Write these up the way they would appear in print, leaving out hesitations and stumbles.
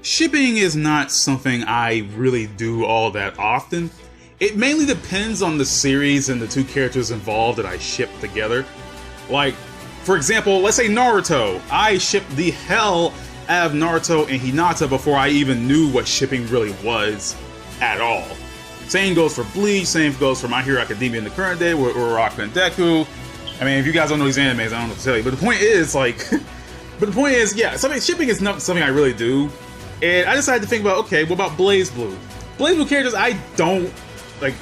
shipping is not something I really do all that often. It mainly depends on the series and the two characters involved that I ship together. Like, for example, let's say Naruto. I shipped the hell out of Naruto and Hinata before I even knew what shipping really was at all. Same goes for Bleach, same goes for My Hero Academia in the current day with Uraraka and Deku. I mean, if you guys don't know these animes, I don't know what to tell you. But the point is, like, yeah, shipping is not something I really do. And I decided to think about, okay, what about BlazBlue? BlazBlue characters, I don't, like,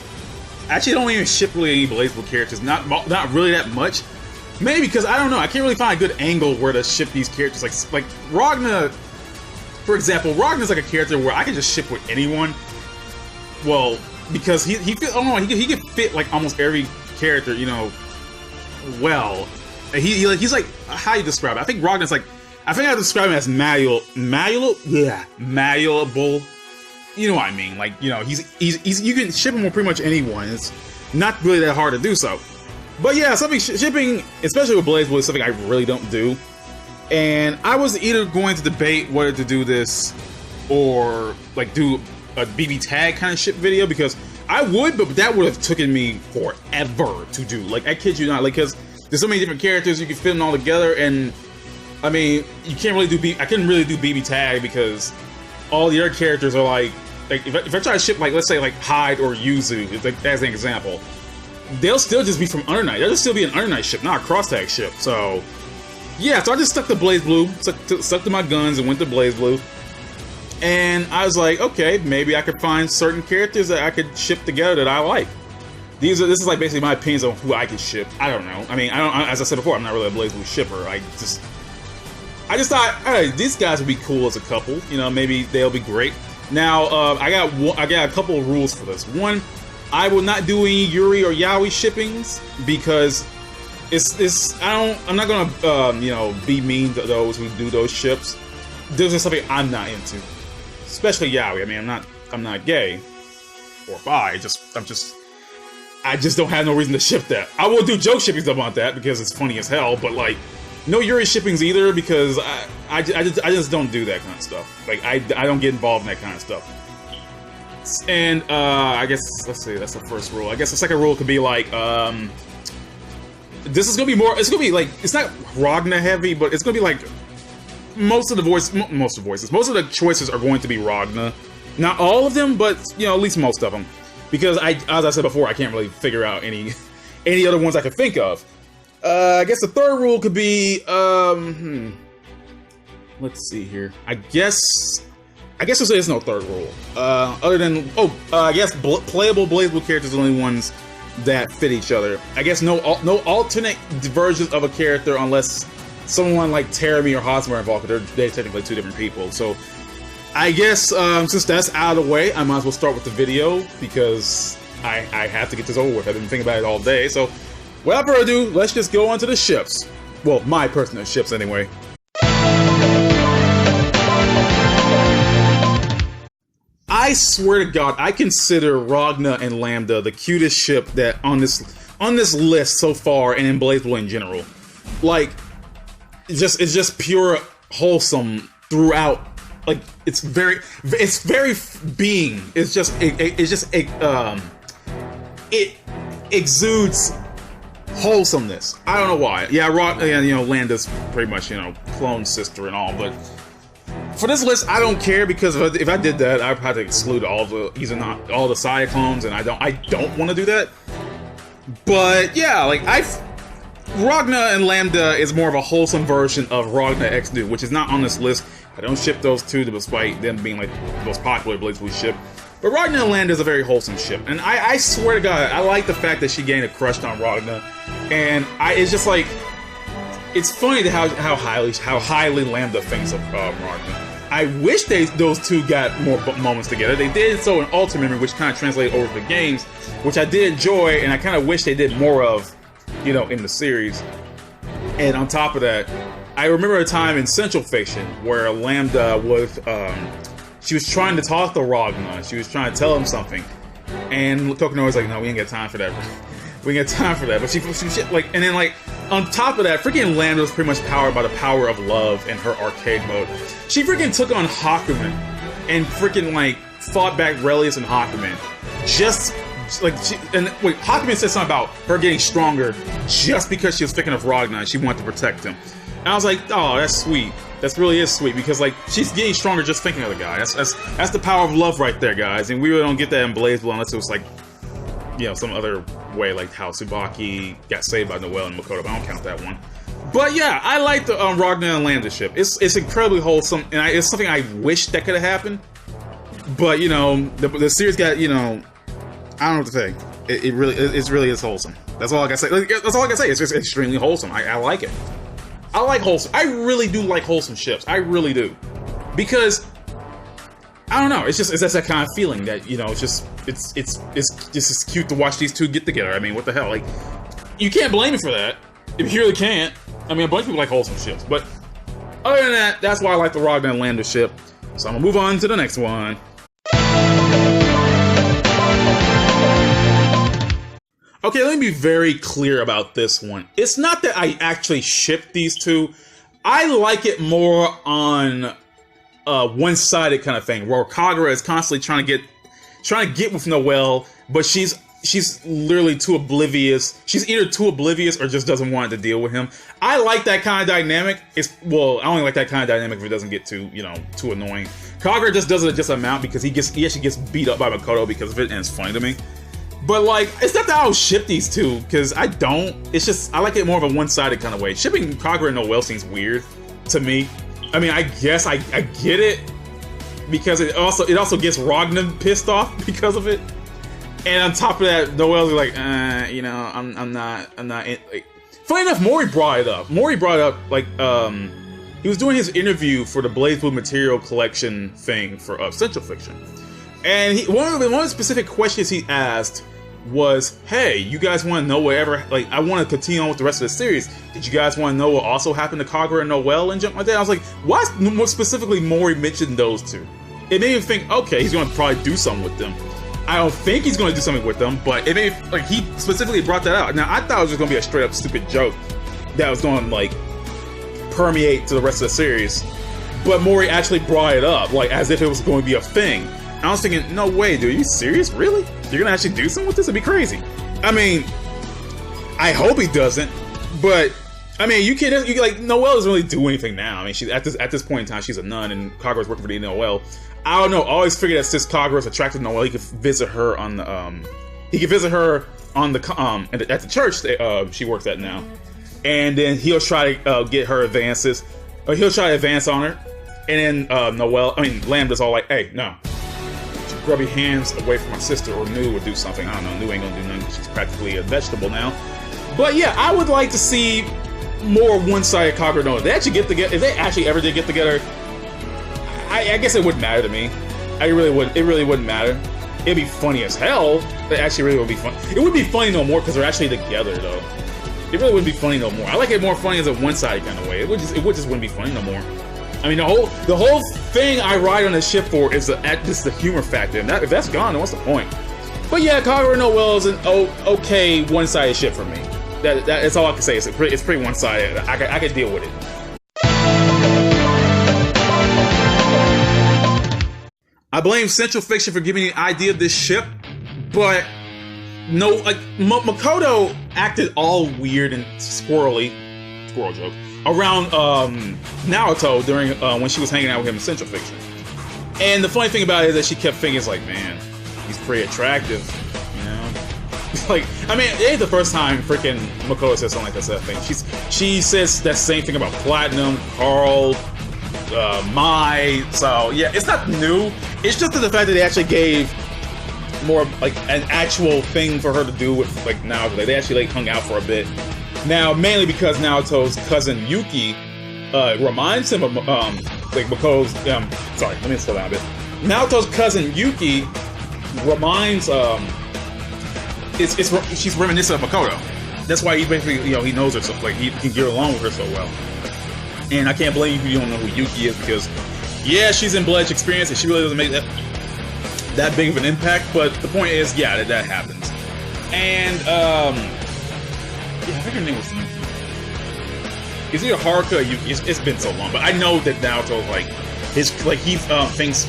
actually don't even ship really any BlazBlue characters, not really that much. Maybe because, I don't know, I can't really find a good angle where to ship these characters. Like Ragna, for example, Ragna's like a character where I can just ship with anyone. Well, because he fit, I don't know, he can fit like almost every character, you know, well. He's like, how do you describe it? I think Ragna's like, I think I describe him as malleable. You know what I mean? Like, you know, he's you can ship him with pretty much anyone. It's not really that hard to do so. But yeah, shipping, especially with BlazBlue, is something I really don't do. And I was either going to debate whether to do this or like do a BBTAG kind of ship video, because I would, but that would have taken me forever to do. Like, I kid you not, like, because there's so many different characters, you can fit them all together, and I mean, you can't really I couldn't really do BBTAG because all the other characters are like if I try to ship, like, let's say like Hyde or Yuzu, like, as an example, they'll still just be from Under Night. They'll just still be an Under Night ship, not a cross tag ship. So yeah, so I just stuck to BlazBlue, stuck to my guns and went to BlazBlue. And I was like, okay, maybe I could find certain characters that I could ship together that I like. This is like basically my opinions on who I could ship. I don't know. I mean, as I said before, I'm not really a BlazBlue shipper. I just thought, hey, these guys would be cool as a couple. You know, maybe they'll be great. Now, I got a couple of rules for this. One, I will not do any Yuri or Yaoi shippings because I'm not gonna you know, be mean to those who do those ships. This is something I'm not into, especially Yaoi. I mean, I'm not gay or bi. I just don't have no reason to ship that. I will do joke shippings about that because it's funny as hell, but like, no Yuri shippings either, because I just don't do that kind of stuff. Like, I don't get involved in that kind of stuff. And I guess, let's see, that's the first rule. I guess the second rule could be like, this is gonna be more, it's gonna be like, it's not Ragna heavy, but it's gonna be like, most of the choices are going to be Ragna. Not all of them, but, you know, at least most of them. Because as I said before, I can't really figure out any other ones I can think of. I guess the third rule could be, let's see here. I guess there's no third rule. Other than, I guess playable BlazBlue characters are the only ones that fit each other. I guess no alternate versions of a character unless someone like Terumi or Hosmer are involved, because they're technically two different people. So I guess since that's out of the way, I might as well start with the video because I have to get this over with. I've been thinking about it all day. So without further ado, let's just go on to the ships. Well, my personal ships anyway. I swear to God, I consider Ragna and Lambda the cutest ship that on this list so far, and in BlazBlue in general. Like, it's just pure wholesome throughout. Like, it's very being. It exudes wholesomeness. I don't know why. Yeah, you know, Lambda's pretty much, you know, clone sister and all, but for this list, I don't care, because if I did that, I'd have to exclude all the Saya clones, and I don't want to do that. But yeah, like, Ragna and Lambda is more of a wholesome version of Ragna X New, which is not on this list. I don't ship those two, despite them being like the most popular BlazBlue ship. But Ragna and Lambda is a very wholesome ship, and I swear to God, I like the fact that she gained a crush on Ragna, and it's just like, it's funny how highly Lambda thinks of Ragna. I wish those two got more moments together. They did so in Ultimate Memory, which kind of translated over to the games, which I did enjoy, and I kind of wish they did more of, you know, in the series. And on top of that, I remember a time in Central Fiction where Lambda was, she was trying to talk to Ragna. She was trying to tell him something, and Kokoro was like, "No, we ain't got time for that. We ain't got time for that." But she like, and then like on top of that, freaking Lambda was pretty much powered by the power of love in her arcade mode. She freaking took on Hakumen, and freaking like fought back Relius and Hakumen. Just like Hakumen said something about her getting stronger just because she was thinking of Ragna and she wanted to protect him. And I was like, oh, that's sweet. That really is sweet because like she's getting stronger just thinking of the guy. That's the power of love right there, guys. And we really don't get that in BlazBlue unless it was like, you know, some other way, like how Tsubaki got saved by Noel and Makoto. But I don't count that one. But yeah, I like the Ragna and Lambda ship. It's incredibly wholesome, and it's something I wish that could have happened. But you know, the series got, you know, I don't know what to say. It really is wholesome. That's all I gotta say. That's all I gotta say. It's just extremely wholesome. I like it. I like wholesome. I really do like wholesome ships. I really do, because I don't know. It's just that kind of feeling that, you know, it's just cute to watch these two get together. I mean, what the hell? Like, you can't blame me for that. You really can't. I mean, a bunch of people like wholesome ships, but other than that, that's why I like the Ragna and Lambda ship. So I'm gonna move on to the next one. Okay, let me be very clear about this one. It's not that I actually ship these two. I like it more on one-sided kind of thing, where Kagura is constantly trying to get with Noel, but she's literally too oblivious. She's either too oblivious or just doesn't want to deal with him. I like that kind of dynamic. I only like that kind of dynamic if it doesn't get too, you know, too annoying. Kagura just does it just amount because he actually gets beat up by Makoto because of it, and it's funny to me. But like, it's not that I would ship these two, because I don't. It's just, I like it more of a one-sided kind of way. Shipping Kagura and Noel seems weird to me. I mean, I guess I get it, because it also gets Ragna pissed off because of it. And on top of that, Noel's like, you know, I'm not like. Funny enough, Mori brought it up. Like, he was doing his interview for the BlazBlue material collection thing for Central Fiction, and one of the specific questions he asked was, "Hey, you guys want to know whatever? Like, I want to continue on with the rest of the series. Did you guys want to know what also happened to Kagura and Noel and jump like that?" I was like, "Why more specifically Mori mentioned those two?" It made me think, okay, he's going to probably do something with them. I don't think he's going to do something with them, but it made like he specifically brought that out. Now I thought it was just going to be a straight up stupid joke that was going to like permeate to the rest of the series, but Mori actually brought it up like as if it was going to be a thing. I was thinking, no way, dude, are you serious? Really? You're gonna actually do something with this? It'd be crazy. I mean, I hope he doesn't, but I mean, you like, Noel doesn't really do anything now. I mean, she's at this point in time, she's a nun, and Kagura's working for the Noel. I don't know. I always figured that since Kagura's attracted to Noel, he could visit her on the at the church that she works at now, and then he'll try to get her advances, or he'll try to advance on her, and then Lambda's all like, "Hey, no. Grab your hands away from my sister, or Nu would do something." I don't know. Nu ain't gonna do nothing. She's practically a vegetable now. But yeah, I would like to see more one-sided Kagura Noel. If they actually get together, if they actually ever did get together, I guess it wouldn't matter to me. I really would. It really wouldn't matter. It'd be funny as hell. It actually really would be fun. It would be funny no more because they're actually together though. It really wouldn't be funny no more. I like it more funny as a one-sided kind of way. It would just wouldn't be funny no more. I mean, the whole thing I ride on this ship for is the humor factor. And if that's gone, then what's the point? But yeah, Kagura and Noel is an okay one-sided ship for me. That's all I can say. It's pretty one-sided. I can deal with it. I blame Central Fiction for giving me the idea of this ship, but no, like Makoto acted all weird and squirrel joke, around Naoto during when she was hanging out with him in Central Fiction. And the funny thing about it is that she kept thinking, it's like, man, he's pretty attractive, you know? Like, I mean, it ain't the first time freaking Makoto says something like that thing. She says that same thing about Platinum, Carl, Mai. So yeah, it's not new. It's just the fact that they actually gave more like an actual thing for her to do with like Naoto. Like, they actually like hung out for a bit. Now, mainly because Naoto's cousin Yuki reminds him of like Makoto's. Sorry, let me slow down a bit. Naoto's cousin Yuki reminds she's reminiscent of Makoto. That's why he basically, you know, he knows her so like he can get along with her so well. And I can't blame you if you don't know who Yuki is, because yeah, she's in Bloodedge Experience and she really doesn't make that big of an impact. But the point is, yeah, that happens. And yeah, I think her name was Yuki. Is it Haruka or Yuki? It's been so long, but I know that Naoto's like he thinks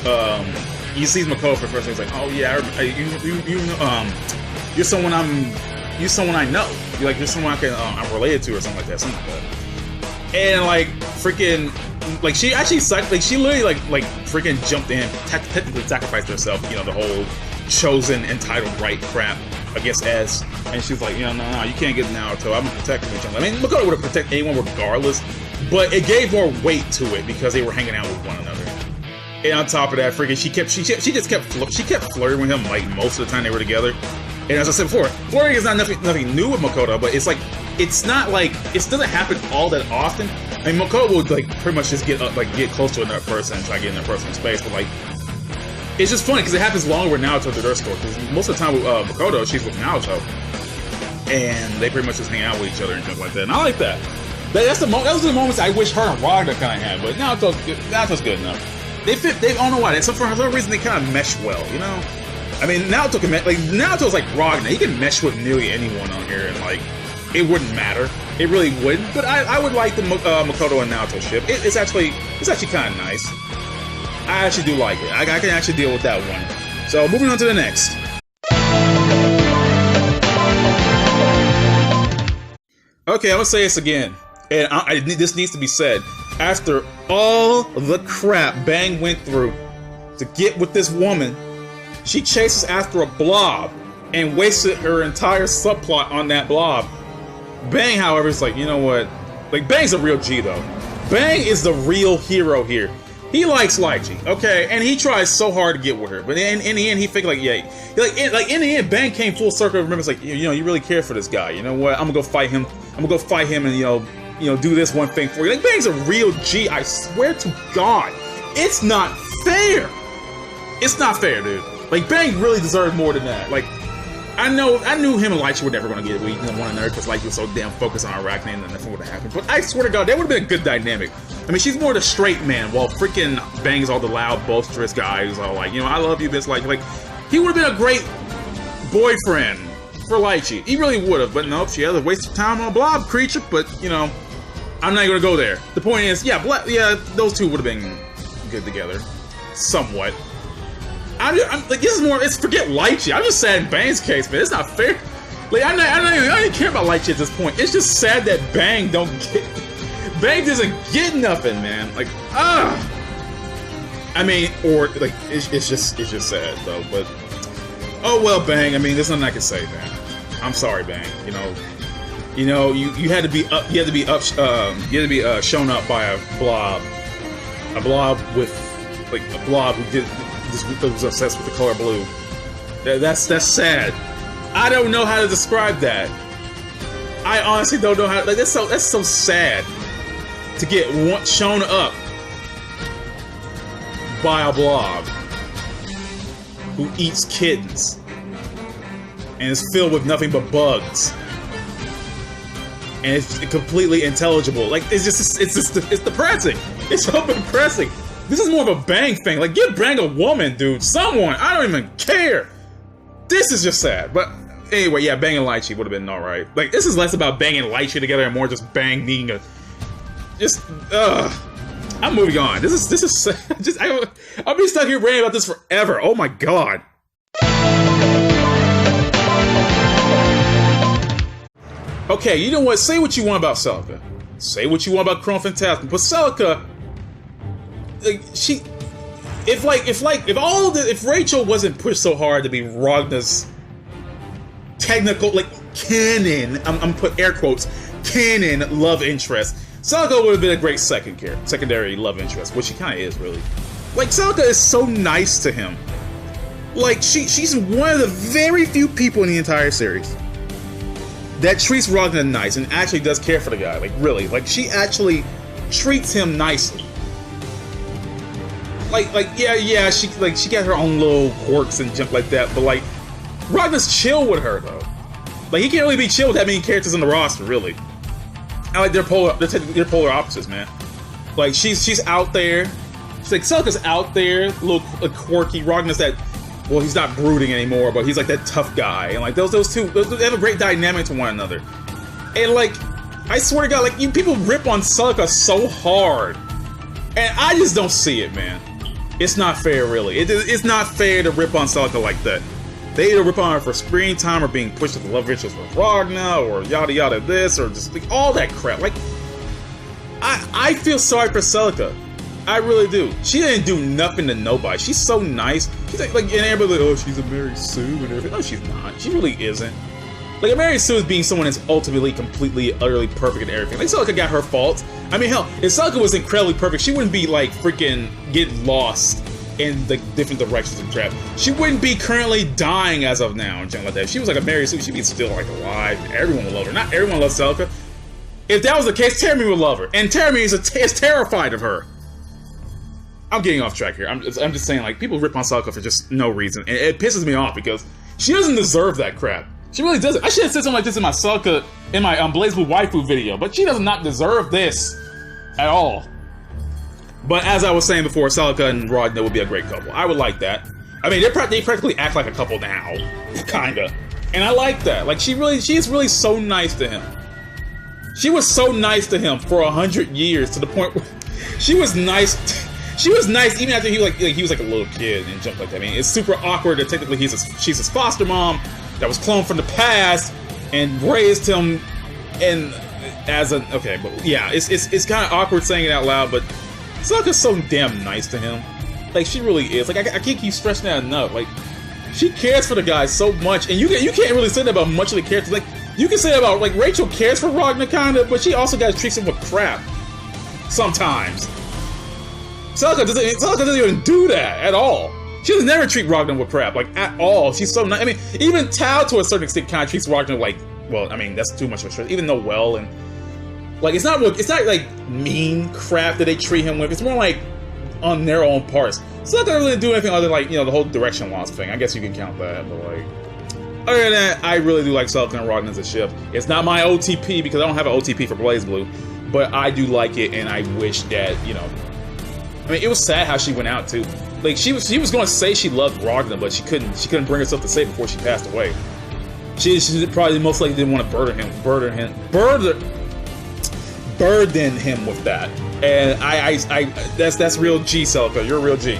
he sees Makoto for the first time. He's like, oh yeah, you're someone I know. You're someone I'm related to or something like that. And like freaking like she actually she literally like freaking jumped in, technically sacrificed herself. You know, the whole chosen entitled right crap against S. And she's like, no, you can't get Naoto. I'm gonna protect him. I mean, Makoto would have protected anyone regardless, but it gave more weight to it because they were hanging out with one another. And on top of that, freaking, she kept flirting with him like most of the time they were together. And as I said before, flirting is not nothing new with Makoto, but it's not like it doesn't happen all that often. I mean, Makoto would like pretty much just get close to another person and try to get in their personal space, but like it's just funny because it happens longer with Naoto to their story. Because most of the time with Makoto, she's with Naoto, and they pretty much just hang out with each other and stuff like that. And I like that. Those are the moments I wish her and Ragna kind of had, but Naoto's good enough. They fit. They don't know why. So for some reason they kind of mesh well, you know. I mean, Naoto's like Ragna. He can mesh with nearly anyone on here, and like it wouldn't matter. It really wouldn't. But I would like the Makoto and Naoto ship. It's actually kind of nice. I actually do like it. I can actually deal with that one. So moving on to the next. Okay, I'm gonna say this again, and this needs to be said. After all the crap Bang went through to get with this woman, she chases after a blob and wasted her entire subplot on that blob. Bang, however, is like, you know what? Like, Bang's a real G, though. Bang is the real hero here. He likes Lychee, okay? And he tries so hard to get with her. But in the end, he figured, like, yeah. In the end, Bang came full circle. Remembers, like, you know, you really care for this guy. You know what? I'm gonna go fight him. And, you know, do this one thing for you. Like, Bang's a real G. I swear to God. It's not fair. It's not fair, dude. Like, Bang really deserved more than that. Like, I knew him and Lychee were never going to get one another because Lychee was so damn focused on Ragna and nothing would have happened. But I swear to God, that would have been a good dynamic. I mean, she's more the straight man, while freaking Bang's all the loud, boisterous guy who's all like, you know, I love you, bitch. Like, he would have been a great boyfriend for Lychee. He really would have, but nope, she had to waste her time on a blob creature, but, you know, I'm not going to go there. The point is, yeah, those two would have been good together. Somewhat. I'm like, this is more, it's forget Lychee. I'm just sad in Bang's case, man. It's not fair. Like, I don't even care about Lychee at this point. It's just sad that Bang doesn't get nothing, man. Like, I mean, or, like, it's just sad, though, but, oh, well, Bang, I mean, there's nothing I can say, man. I'm sorry, Bang, you know, you had to be shown up by a blob with, like, a blob who was obsessed with the color blue. That's sad. I don't know how to describe that. I honestly don't know how. Like, that's so sad to get shown up by a blob who eats kittens and is filled with nothing but bugs, and it's completely intelligible. Like, it's depressing. It's so depressing. This is more of a Bang thing. Like, give Bang a woman, dude. Someone. I don't even care. This is just sad. But anyway, yeah, Bang and Lychee would have been alright. Like, this is less about Bang and Lychee together and more just Bang needing a... I'm moving on. This is just... I'll be stuck here ranting about this forever. Oh my God. Okay, you know what? Say what you want about Celica. Say what you want about Chronophantasma. But Celica... Like, if Rachel wasn't pushed so hard to be Ragna's technical, like, canon, I'm put air quotes, canon love interest, Celica would have been a great secondary love interest, which she kind of is, really. Like, Celica is so nice to him. Like, she's one of the very few people in the entire series that treats Ragna nice and actually does care for the guy. Like, really. Like, she actually treats him nicely. Like yeah, she got her own little quirks and junk like that, but like, Ragna's chill with her though. Like, he can't really be chill with that many characters in the roster, really. I like they're polar opposites, man. Like, she's out there. She's like, Celica's out there, a little quirky. Ragna's that, well, he's not brooding anymore, but he's like that tough guy. And like those two, they have a great dynamic to one another. And like, I swear to God, like, people rip on Celica so hard. And I just don't see it, man. It's not fair, really. It's not fair to rip on Celica like that. They either rip on her for screen time or being pushed into love interest with Ragna or yada yada this or just like all that crap. Like, I feel sorry for Celica. I really do. She didn't do nothing to nobody. She's so nice. She's like and everybody's like, oh, she's a Mary Sue and everything. No, she's not. She really isn't. Like, a Mary Sue is being someone that's ultimately, completely, utterly perfect in everything. Like, Celica got her faults. I mean, hell, if Celica was incredibly perfect, she wouldn't be, like, freaking getting lost in the different directions and crap. She wouldn't be currently dying as of now and something like that. If she was like a Mary Sue, she'd be still, like, alive. Everyone would love her. Not everyone loves Celica. If that was the case, Terumi would love her. And Terumi is terrified of her. I'm getting off track here. I'm just saying, like, people rip on Celica for just no reason. And it pisses me off because she doesn't deserve that crap. She really doesn't. I should have said something like this in my Celica, in my BlazBlue waifu video, but she does not deserve this at all. But as I was saying before, Celica and Ragna would be a great couple. I would like that. I mean, they practically act like a couple now, kinda. And I like that. Like, she is really so nice to him. She was so nice to him for 100 years, to the point where she was nice. She was nice even after he was like a little kid and jumped like that. I mean, it's super awkward that technically she's his foster mom that was cloned from the past and raised him and as an okay, but yeah, it's kind of awkward saying it out loud, but Celica's so damn nice to him. Like, she really is. Like, I can't keep stressing that enough. Like, she cares for the guy so much, and you can't really say that about much of the characters. Like, you can say that about, like, Rachel cares for Ragna kinda, but she also treats him with crap sometimes. Celica doesn't even do that at all. She doesn't never treat Ragna with crap, like, at all. She's so nice. I mean, even Tao, to a certain extent, kind of treats Ragna like, well, I mean, that's too much of a stretch. Even Noel and, like, it's not like mean crap that they treat him with. It's more like on their own parts. Celica doesn't really do anything other than, like, you know, the whole direction loss thing. I guess you can count that, but, like, other than that, I really do like Celica and Ragna as a ship. It's not my OTP because I don't have an OTP for BlazBlue, but I do like it, and I wish that, you know, I mean, it was sad how she went out too. Like, she was going to say she loved Ragna, but she couldn't bring herself to say it before she passed away. She probably most likely didn't want to burden him with that. And that's real G, Celica. You're a real G.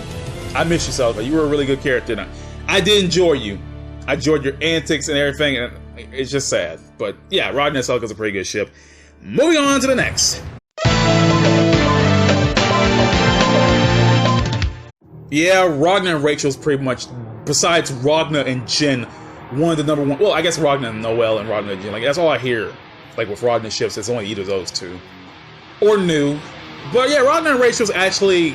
I miss you, Celica. You were a really good character. I did enjoy you. I enjoyed your antics and everything, and it's just sad. But yeah, Ragna and Celica's a pretty good ship. Moving on to the next. Yeah, Ragna and Rachel's pretty much, besides Ragna and Jin, one of the number one. Well, I guess Ragna and Noel and Ragna and Jin. Like, that's all I hear. Like, with Ragna ships, it's only either of those two. Or new. But yeah, Ragna and Rachel's actually,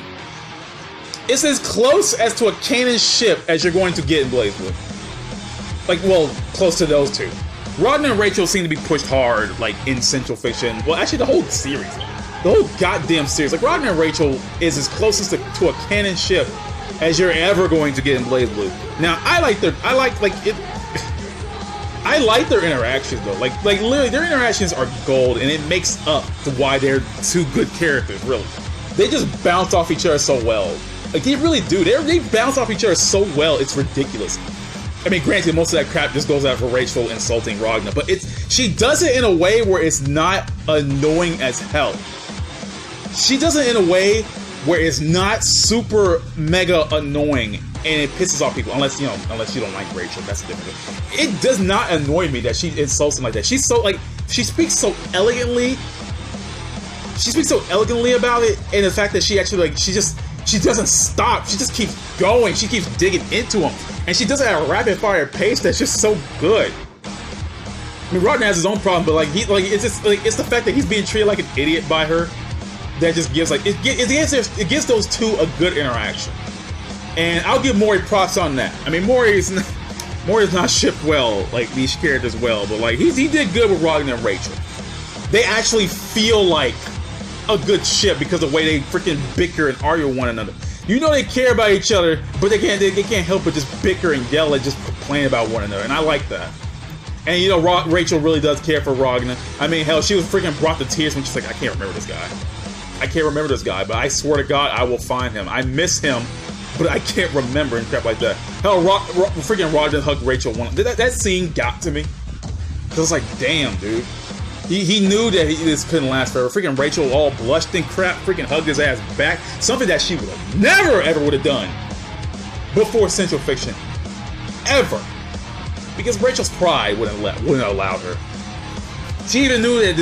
it's as close as to a canon ship as you're going to get in BlazBlue. Like, well, close to those two. Ragna and Rachel seem to be pushed hard, like, in Central Fiction. Well, actually, the whole series. The whole goddamn series. Like, Ragna and Rachel is as closest to a canon ship as you're ever going to get in BlazBlue. Now, I like their interactions though. Like literally, their interactions are gold, and it makes up to why they're two good characters. Really, they just bounce off each other so well. Like, they really do. They bounce off each other so well. It's ridiculous. I mean, granted, most of that crap just goes out for Rachel insulting Ragna, but she does it in a way where it's not annoying as hell. She does it in a way where it's not super mega annoying and it pisses off people, unless you don't like Rachel. That's different. It does not annoy me that she insults him like that. She's so, like, she speaks so elegantly. She speaks so elegantly about it, and the fact that she actually, like, she doesn't stop. She just keeps going. She keeps digging into him, and she does it at a rapid fire pace that's just so good. I mean, Ragna has his own problem, but it's just like, it's the fact that he's being treated like an idiot by her that just gives, like, it gives those two a good interaction. And I'll give Mori props on that. I mean, Mori's not shipped well, like, these characters well, but, like, he did good with Ragna and Rachel. They actually feel like a good ship because of the way they freaking bicker and argue with one another. You know they care about each other, but they can't help but just bicker and yell and just complain about one another, and I like that. And, you know, Rachel really does care for Ragna. I mean, hell, she was freaking brought to tears when she's like, I can't remember this guy, but I swear to God, I will find him. I miss him, but I can't remember and crap like that. Hell, freaking Ragna hugged Rachel one. That scene got to me. Cause I was like, damn, dude. He knew that this couldn't last forever. Freaking Rachel all blushed and crap, freaking hugged his ass back. Something that she would have never ever would have done before Central Fiction. Ever. Because Rachel's pride wouldn't have allowed her. She even knew that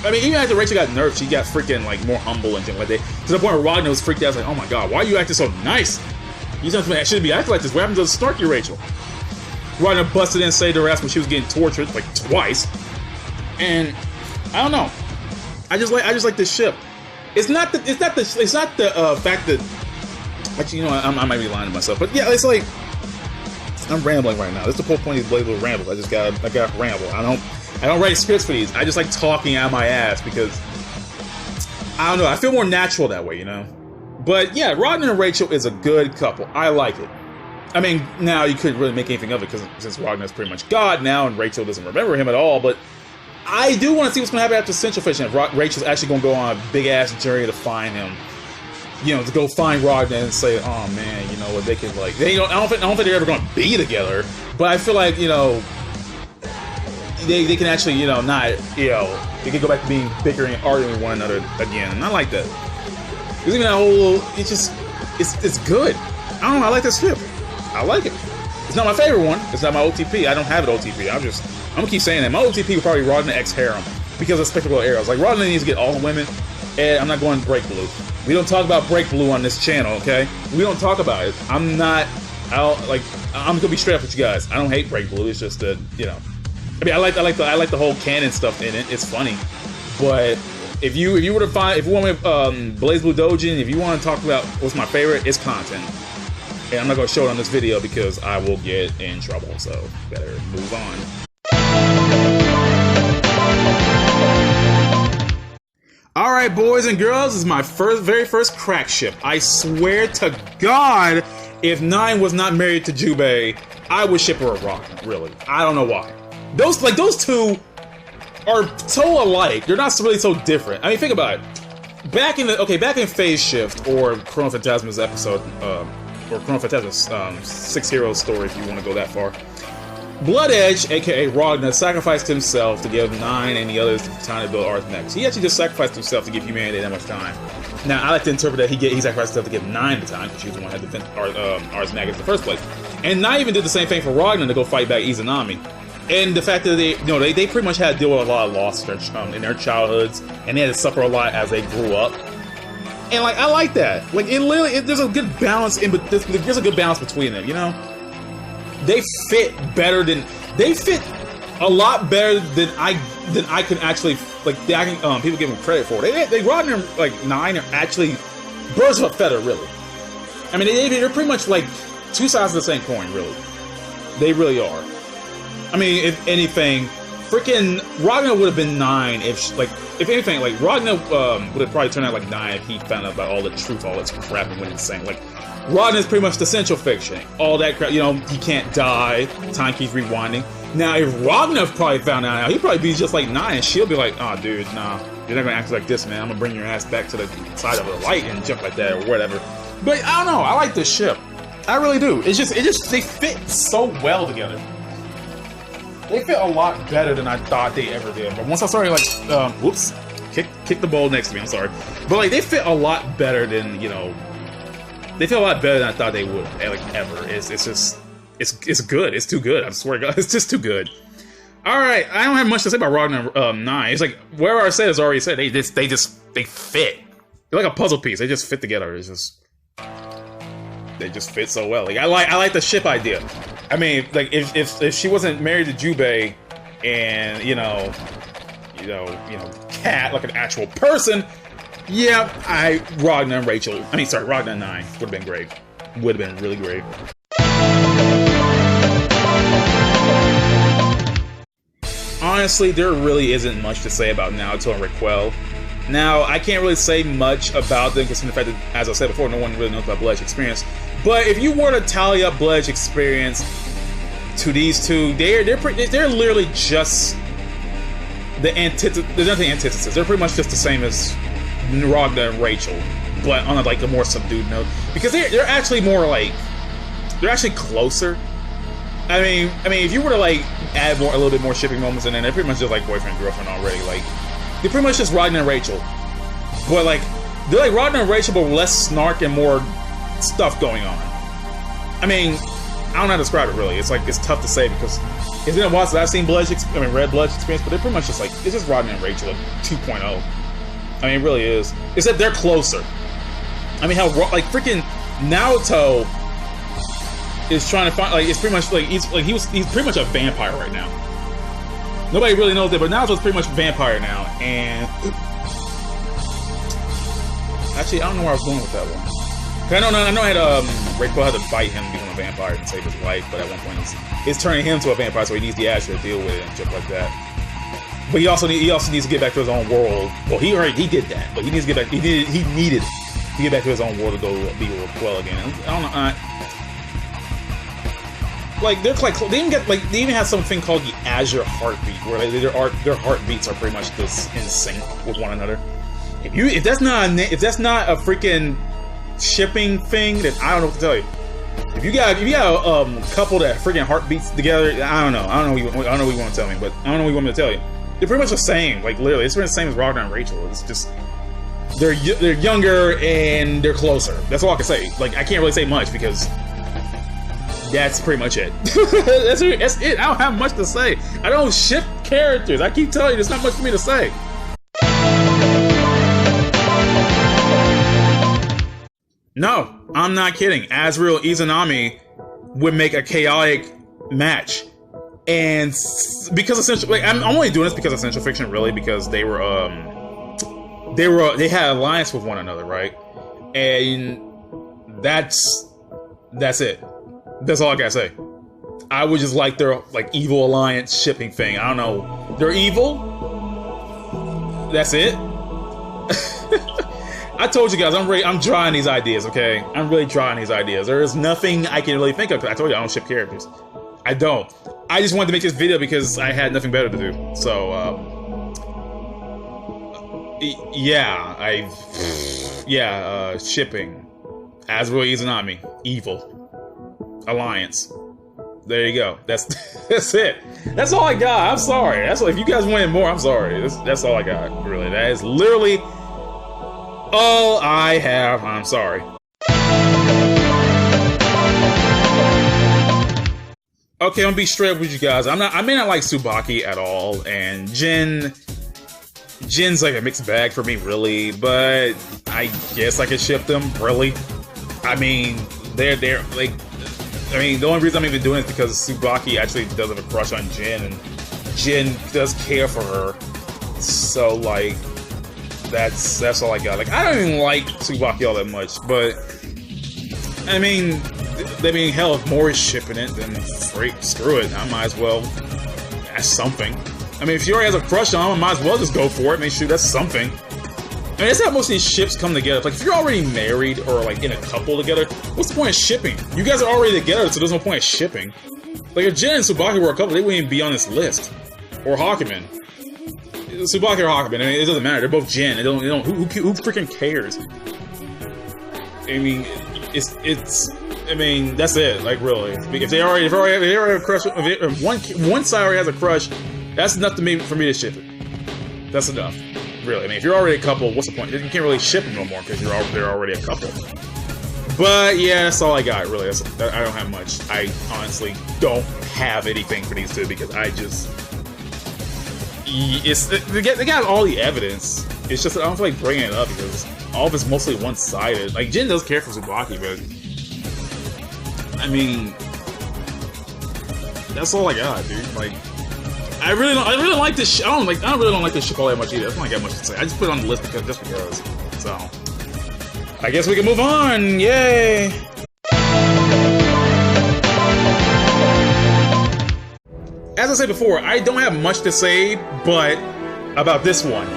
I mean, even after Rachel got nerfed, she got freaking like more humble and things like that. To the point where Ragna was freaked out. Like, oh my god, why are you acting so nice? You shouldn't be acting like this. What happened to the snarky Rachel? Ragna busted in and saved her ass when she was getting tortured like twice. And I don't know. I just like this ship. It's not the fact that actually, you know, I might be lying to myself, but yeah, it's like I'm rambling right now. This is the whole point of these BlazBlue rambles. I got to ramble. I don't write scripts for these. I just like talking out my ass because I don't know. I feel more natural that way, you know. But yeah, Ragna and Rachel is a good couple. I like it. I mean, now you couldn't really make anything of it because since Ragna is pretty much God now and Rachel doesn't remember him at all. But I do want to see what's going to happen after Central Fiction. If Rachel's actually going to go on a big ass journey to find him. You know, to go find Ragna and say, oh man, you know what, they could like, I don't think they're ever going to be together, but I feel like, you know, they can actually, you know, not, you know, they can go back to being bickering and arguing with one another again, and I like that. Because even that whole, it's good. I don't know, I like this ship. I like it. It's not my favorite one. It's not my OTP. I don't have an OTP. I'm gonna keep saying that. My OTP would probably Ragna X Harem because of Spectacle Arrows. Like, Ragna needs to get all the women, and I'm not going BlazBlue. We don't talk about BlazBlue on this channel, okay? We don't talk about it. I'm gonna be straight up with you guys. I don't hate BlazBlue. It's just that, you know, I mean, I like the whole canon stuff in it. It's funny, but if you want me BlazBlue Dojin, if you want to talk about what's my favorite, it's content. And I'm not gonna show it on this video because I will get in trouble. So better move on. Alright, boys and girls, this is my very first crack ship. I swear to God, if Nine was not married to Jubei, I would ship her a Ragna, really. I don't know why. Those two are so alike. They're not really so different. I mean, think about it. Back in Phase Shift, or Chronophantasma's episode, or Chronophantasma's 6 Heroes story, if you want to go that far. Bloodedge, aka Ragna, sacrificed himself to give Nine and the others the time to build Ars Magnus. He actually just sacrificed himself to give humanity that much time. Now, I like to interpret that he sacrificed himself to give Nine the time, because she was the one who had to defend Ars Magnus in the first place. And Nine even did the same thing for Ragna to go fight back Izanami. And the fact that they pretty much had to deal with a lot of loss in their childhoods, and they had to suffer a lot as they grew up. And like, I like that. Like, there's a good balance there's a good balance between them, you know? They fit a lot better than I can actually, like, people give them credit for. They Ragna, like, Nine are actually birds of a feather, really. I mean, they're pretty much like two sides of the same coin, really. They really are. I mean, if anything, freaking Ragna would have been Nine if anything, like, Ragna would have probably turned out like Nine if he found out about all the truth, all this crap, and went insane. Like, Ragna is pretty much the Central Fiction. All that crap, you know, he can't die, time keeps rewinding. Now, if Ragna probably found out, he'd probably be just like Nine, and she'll be like, oh, dude, nah, you're not gonna act like this, man. I'm gonna bring your ass back to the side of the light and jump like that, or whatever. But I don't know, I like this ship. I really do. It's just, they fit so well together. They fit a lot better than I thought they ever did. But once I started, like, whoops, kick the ball next to me, I'm sorry. But, like, they fit a lot better than, you know, they feel a lot better than I thought they would, like, ever. It's just, it's good. It's too good. I swear to God, it's just too good. All right, I don't have much to say about Ragna 9. It's like, whatever I said is already said. They fit. They're like a puzzle piece. They just fit together. It's just, they just fit so well. Like, I like the ship idea. I mean, like, if she wasn't married to Jubei and, you know, Cat, like an actual person, yeah, Ragna and Rachel, Ragna and Nine would have been great. Would have been really great. Honestly, there really isn't much to say about Naoto and Raquel. Now, I can't really say much about them, considering the fact that, as I said before, no one really knows about Bloodedge Experience. But if you were to tally up Bloodedge Experience to these two, they're literally just the antithesis. There's nothing antithesis. They're pretty much just the same as Ragna and Rachel, but on a more subdued note. Because they're actually more like, they're actually closer. I mean, if you were to like add a little bit more shipping moments in there, they're pretty much just like boyfriend girlfriend already. Like they're pretty much just Ragna and Rachel, but like they're like Ragna and Rachel, but with less snark and more stuff going on. I mean, I don't know how to describe it really. It's like it's tough to say because it's been a while since I've seen Bloodedge Experience, but they're pretty much just like it's just Ragna and Rachel like 2.0. I mean, it really is. Except they're closer. I mean, how like freaking Naoto is trying to find like it's pretty much like he's pretty much a vampire right now. Nobody really knows that, but Naoto's pretty much a vampire now. And actually, I don't know where I was going with that one. I know I had Rachel had to fight him to become a vampire and save his life, but at one point it's turning him to a vampire, so he needs the Asher to deal with it and shit like that. But he also needs to get back to his own world. Well, he did that, but he needs to get back. He needed to get back to his own world to go be with Quell again. I don't know. Like they even have something called the Azure Heartbeat, where like, their heartbeats are pretty much just in sync with one another. If that's not a freaking shipping thing, then I don't know what to tell you. If you got a couple that freaking heartbeats together, I don't know what you want to tell me, but I don't know what you want me to tell you. They're pretty much the same, like literally, it's pretty much the same as Ragna and Rachel. It's just they're younger and they're closer. That's all I can say. Like I can't really say much because that's pretty much it. That's it. I don't have much to say. I don't ship characters. I keep telling you, there's not much for me to say. No, I'm not kidding. Azrael Izanami would make a chaotic match. And because essentially, like, I'm only doing this because of Essential Fiction, really, because they had alliance with one another, right? And that's it. That's all I gotta say. I would just like their like evil alliance shipping thing. I don't know. They're evil. That's it. I told you guys, I'm drawing these ideas, okay? I'm really drawing these ideas. There is nothing I can really think of. I told you I don't ship characters. I don't. I just wanted to make this video because I had nothing better to do. So, shipping. Azrael Izanami. Evil. Alliance. There you go. That's it. That's all I got. I'm sorry. That's all. If you guys wanted more, I'm sorry. That's all I got. Really. That is literally all I have. I'm sorry. Okay, I'm gonna be straight up with you guys. I may not like Tsubaki at all, and Jin's like a mixed bag for me, really. But I guess I could ship them, really. I mean, they're like. I mean, the only reason I'm even doing it is because Tsubaki actually does have a crush on Jin, and Jin does care for her. So, like, that's all I got. Like, I don't even like Tsubaki all that much, but I mean, hell, if Mori's shipping it, then screw it. I might as well. That's something. I mean, if she already has a crush on him, I might as well just go for it. I mean, shoot, that's something. I mean, that's how most of these ships come together. Like, if you're already married or, like, in a couple together, what's the point of shipping? You guys are already together, so there's no point of shipping. Like, if Jin and Tsubaki were a couple, they wouldn't even be on this list. Or Hakumen. Tsubaki or Hakumen, I mean, it doesn't matter. They're both Jin. Who freaking cares? I mean, I mean, that's it. Like, really. If they already have a crush, if one side already has a crush, that's enough for me to ship it. That's enough. Really, I mean, if you're already a couple, what's the point? You can't really ship them no more because they're already a couple. But yeah, that's all I got. Really, I don't have much. I honestly don't have anything for these two because they got all the evidence. It's just I don't feel like bringing it up because all of it's mostly one-sided. Like Jin does care for Tsubaki, but I mean, that's all I got, dude. Like. I really like this. I really don't like this ship all that much either. I don't got much to say. I just put it on the list just because. So, I guess we can move on. Yay! As I said before, I don't have much to say, but about this one.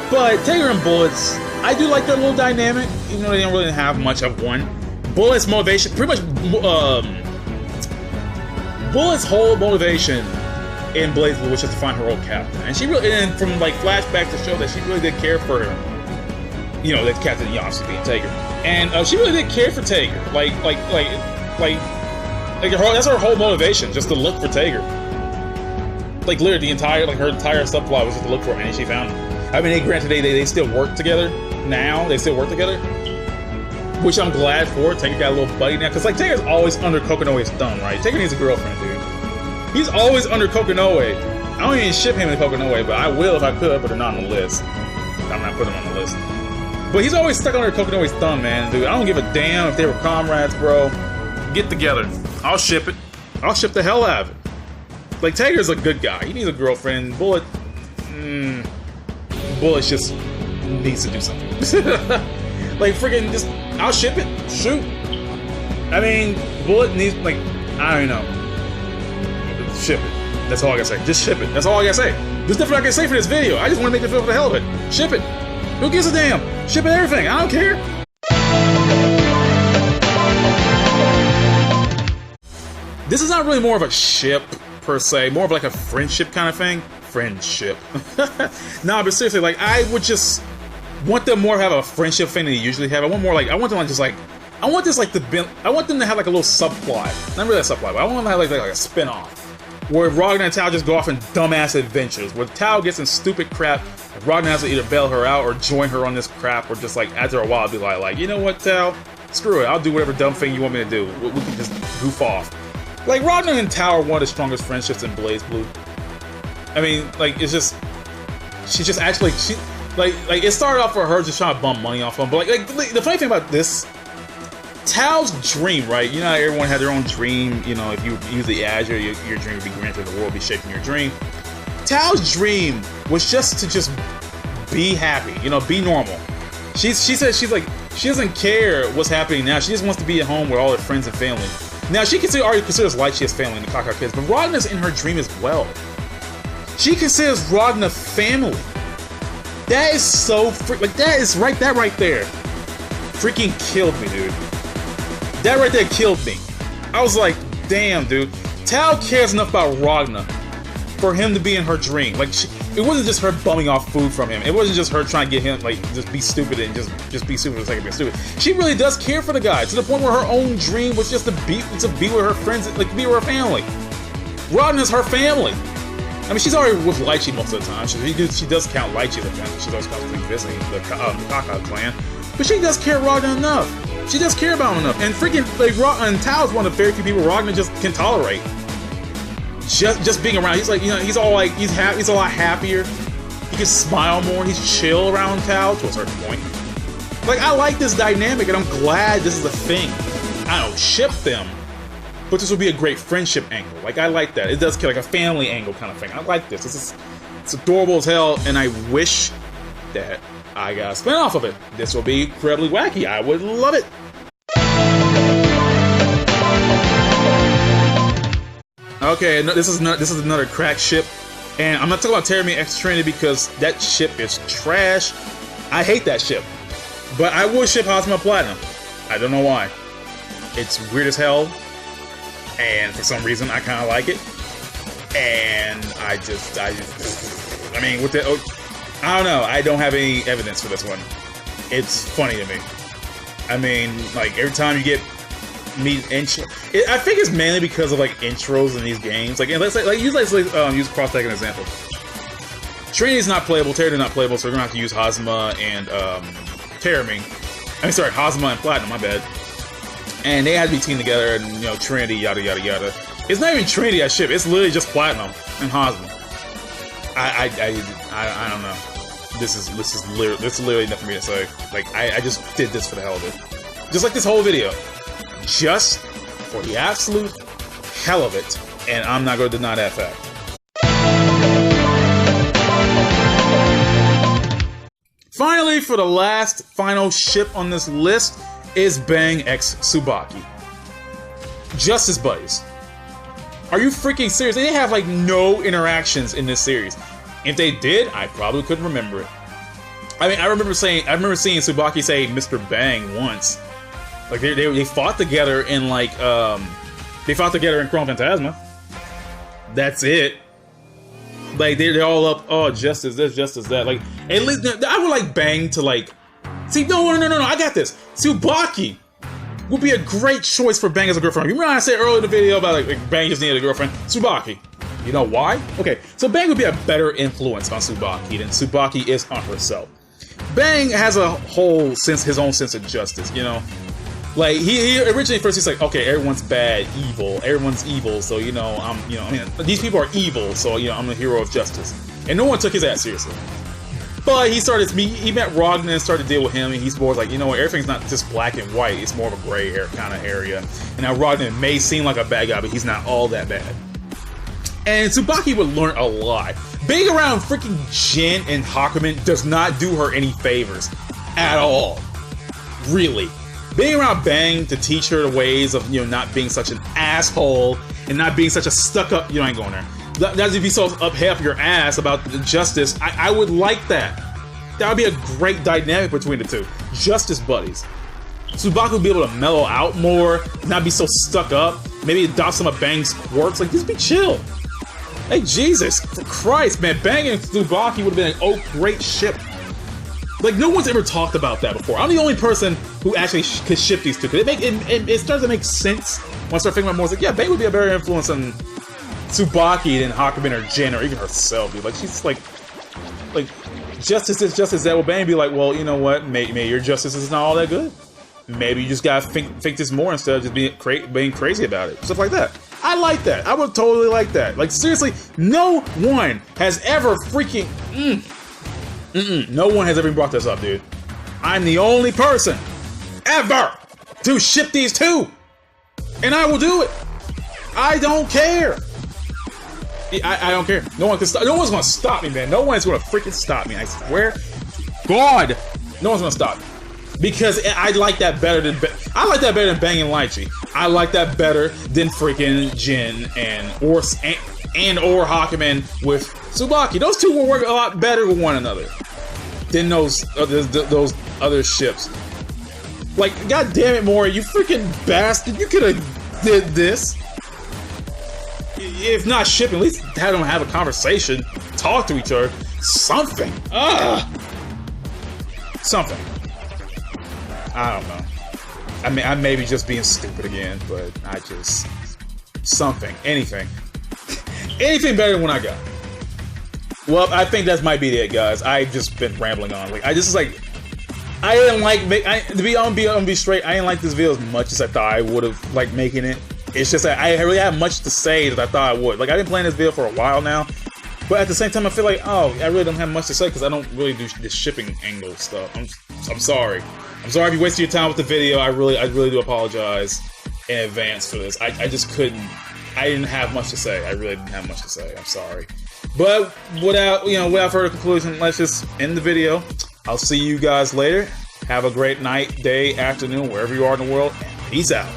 But Tiger and Bullets, I do like their little dynamic, even though they don't really have much of one. Bullets' motivation, pretty much, Bullets' whole motivation in BlazBlue, which is to find her old captain, and she really, and from like flashbacks to show that she really did care for her. You know, that Captain obviously being Tiger, and she really did care for Tiger. Like Like that's her whole motivation, just to look for Tiger. Like literally the entire, like her entire subplot was just to look for him, and she found him. I mean, granted they still work together now. They still work together, which I'm glad for. Tiger got a little buddy now, because like Tiger's always under Kokonoe's thumb, right? Tiger needs a girlfriend, dude. He's always under Kokonoe. I don't even ship him in Kokonoe, but I will if I could, but they're not on the list. I'm not putting him on the list. But he's always stuck under Kokonoe's thumb, man, dude. I don't give a damn if they were comrades, bro. Get together. I'll ship it. I'll ship the hell out of it. Like, Tiger's a good guy. He needs a girlfriend. Bullet... Bullet just needs to do something. Like, freaking just... I'll ship it. Shoot. I mean, Bullet needs, like... I don't know. Ship it. That's all I gotta say. Just ship it. That's all I gotta say. There's nothing I can say for this video. I just want to make it feel for the hell of it. Ship it. Who gives a damn? Ship it everything. I don't care. This is not really more of a ship, per se. More of like a friendship kind of thing. Friendship. Nah, but seriously, like, I would just want them more to have a friendship thing than they usually have. I want more like, I want them like just like, I want this like I want them to have like a little subplot. Not really a subplot, but I want them to have like a spin-off. Where Ragna and Tao just go off on dumbass adventures. Where Tao gets in stupid crap, Ragna has to either bail her out or join her on this crap, or just like, after a while, be like, you know what, Tao? Screw it, I'll do whatever dumb thing you want me to do. We can just goof off. Like, Ragna and Tao are one of the strongest friendships in BlazBlue. I mean, like, it's just... She just actually... Like, it started off for her just trying to bum money off him, but, like, the funny thing about this... Tao's dream, right? You know how everyone had their own dream, you know, if you use the Azure, your dream would be granted, the world would be shaping your dream. Tao's dream was just to just be happy, you know, be normal. She says she's like, she doesn't care what's happening now, she just wants to be at home with all her friends and family. Now, she already considers Light she has family and the Kaka kids, but Ragna's in her dream as well. She considers Ragna family. That is so like, that right there freaking killed me, dude. That right there killed me. I was like, damn, dude. Tao cares enough about Ragna for him to be in her dream. Like, it wasn't just her bumming off food from him. It wasn't just her trying to get him, like, just be stupid and just be stupid for the sake of being stupid. She really does care for the guy, to the point where her own dream was just to be with her friends, like, be with her family. Ragna's her family. I mean, she's already with Lychee most of the time. She does count Lychee as a family. She's always constantly visiting the Kaka clan. But she does care Ragna enough. She does care about him enough. And freaking, like, and Tao's one of the very few people Ragna just can tolerate. Just being around. He's like, you know, he's all like, he's a lot happier. He can smile more. He's chill around Tao to a certain point. Like, I like this dynamic, and I'm glad this is a thing. I don't ship them, but this will be a great friendship angle. Like, I like that. It does feel like a family angle kind of thing. I like this. It's adorable as hell, and I wish that I got a spin-off of it. This will be incredibly wacky. I would love it. Okay, this is another crack ship, and I'm not talking about Terramine X Trinity because that ship is trash. I hate that ship, but I will ship Hosma Platinum. I don't know why. It's weird as hell, and for some reason I kind of like it. And I mean, with the, I don't know. I don't have any evidence for this one. It's funny to me. I mean, like, every time you get intro, I think it's mainly because of like intros in these games. Like, and let's use Cross-Tag as an example. Trinity's not playable, Terramine not playable, so we're gonna have to use Hosma and Terramine. I mean, sorry, Hosma and Platinum. My bad. And they had to be teamed together, and you know, Trinity, yada yada yada. It's not even Trinity I ship. It's literally just Platinum and Hosma. I don't know. This is literally nothing for me to say. Like, I just did this for the hell of it. Just like this whole video. Just for the absolute hell of it. And I'm not going to deny that fact. Finally, for the final ship on this list is Bang x Tsubaki. Justice Buddies. Are you freaking serious? They have like no interactions in this series. If they did, I probably couldn't remember it. I mean, I remember seeing Tsubaki say Mr. Bang once. Like, they fought together in, like, they fought together in Chronophantasma. That's it. Like, they're all up, oh, justice this, justice that. Like, at least, I would like Bang to, like, see, no, I got this. Tsubaki would be a great choice for Bang as a girlfriend. You remember I said earlier in the video about like Bang just needed a girlfriend? Tsubaki. You know why? Okay, so Bang would be a better influence on Tsubaki than Tsubaki is on herself. Bang has a whole sense, his own sense of justice, you know? Like, he originally first he's like, okay, everyone's bad, everyone's evil, so, you know, these people are evil, so, you know, I'm the hero of justice. And no one took his ass seriously. But he met Ragna and started to deal with him, and he's more like, you know what, everything's not just black and white, it's more of a gray hair kind of area. And now Ragna may seem like a bad guy, but he's not all that bad. And Tsubaki would learn a lot. Being around freaking Jin and Hakumen does not do her any favors. At all. Really. Being around Bang to teach her the ways of, you know, not being such an asshole and not being such a stuck-up... You ain't going there. That's if you so up your ass about justice. I would like that. That would be a great dynamic between the two. Justice buddies. Tsubaki would be able to mellow out more, not be so stuck up, maybe adopt some of Bang's quirks. Like, just be chill. Hey, Jesus, for Christ, man, Bang and Tsubaki would have been a great ship. Like, no one's ever talked about that before. I'm the only person who actually could ship these two. It starts to make sense when I start thinking about more. It's like, yeah, Bang would be a better influence on Tsubaki than Hakumen or Jin or even herself, dude. Like, she's like justice is justice. That will Bang be like, well, you know what? Maybe your justice is not all that good. Maybe you just gotta think this more instead of just being crazy about it. Stuff like that. I like that. I would totally like that. Like, seriously, no one has ever freaking... No one has ever brought this up, dude. I'm the only person ever to ship these two. And I will do it. I don't care. I don't care. No one can stop. No one's gonna stop me, man. No one's gonna freaking stop me. I swear. God, no one's gonna stop me. Because I like that better than Bang and Lychee. I like that better than freaking Jin or Hakumen with Tsubaki. Those two will work a lot better with one another than those other ships. Like, god damn it, Mori, you freaking bastard! You could have did this. If not shipping, at least have them have a conversation, talk to each other, something. Something. I don't know. I mean, I may be just being stupid again, but something, anything. Anything better than what I got. Well, I think that might be it, guys. I've just been rambling on. Like, I didn't like, to be straight, I didn't like this video as much as I thought I would have, like, making it. It's just that I really have much to say that I thought I would. Like, I've been playing this video for a while now, but at the same time, I feel like, oh, I really don't have much to say because I don't really do this shipping angle stuff. I'm sorry. I'm sorry if you wasted your time with the video. I really do apologize in advance for this. I just couldn't. I didn't have much to say. I really didn't have much to say. I'm sorry. But without further conclusion, let's just end the video. I'll see you guys later. Have a great night, day, afternoon, wherever you are in the world. Peace out.